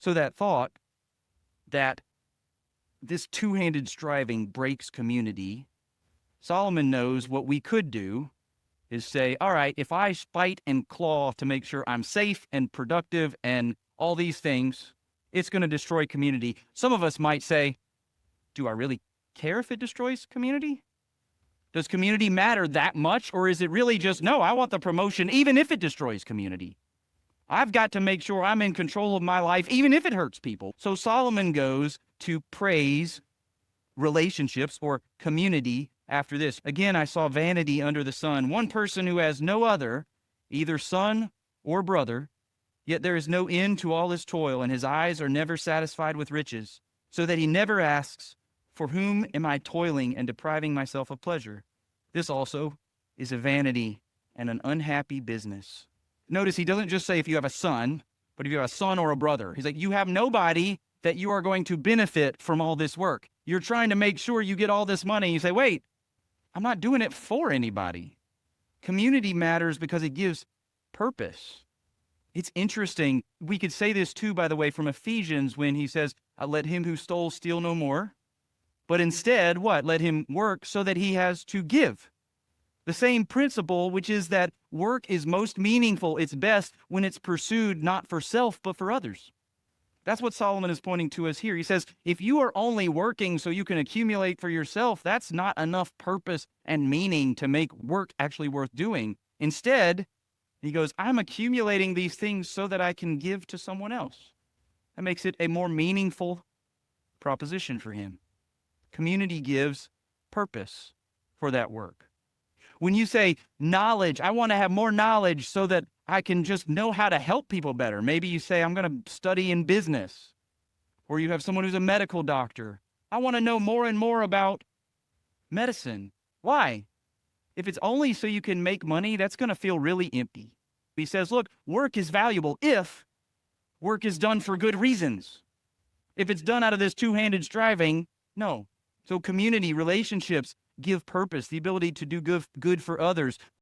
So that thought that this two-handed striving breaks community, Solomon knows what we could do is say, all right, if I fight and claw to make sure I'm safe and productive and all these things, it's going to destroy community. Some of us might say, do I really care if it destroys community? Does community matter that much? Or is it really just, no, I want the promotion even if it destroys community? I've got to make sure I'm in control of my life even if it hurts people. So Solomon goes to praise relationships or community after this. Again, I saw vanity under the sun, one person who has no other, either son or brother, yet there is no end to all his toil, and his eyes are never satisfied with riches, so that he never asks, for whom am I toiling and depriving myself of pleasure? This also is a vanity and an unhappy business. Notice he doesn't just say if you have a son, but if you have a son or a brother. He's like, you have nobody that you are going to benefit from all this work. You're trying to make sure you get all this money. You say, wait, I'm not doing it for anybody. Community matters because it gives purpose. It's interesting. We could say this too, by the way, from Ephesians when he says, let him who stole steal no more. But instead, what? Let him work so that he has to give. The same principle, which is that work is most meaningful, it's best when it's pursued not for self, but for others. That's what Solomon is pointing to us here. He says, if you are only working so you can accumulate for yourself, that's not enough purpose and meaning to make work actually worth doing. Instead, he goes, I'm accumulating these things so that I can give to someone else. That makes it a more meaningful proposition for him. Community gives purpose for that work. When you say knowledge, I want to have more knowledge so that I can just know how to help people better. Maybe you say, I'm going to study in business. Or you have someone who's a medical doctor. I want to know more and more about medicine. Why? If it's only so you can make money, that's going to feel really empty. He says, look, work is valuable if work is done for good reasons. If it's done out of this two-handed striving, no. So community relationships give purpose, the ability to do good for others.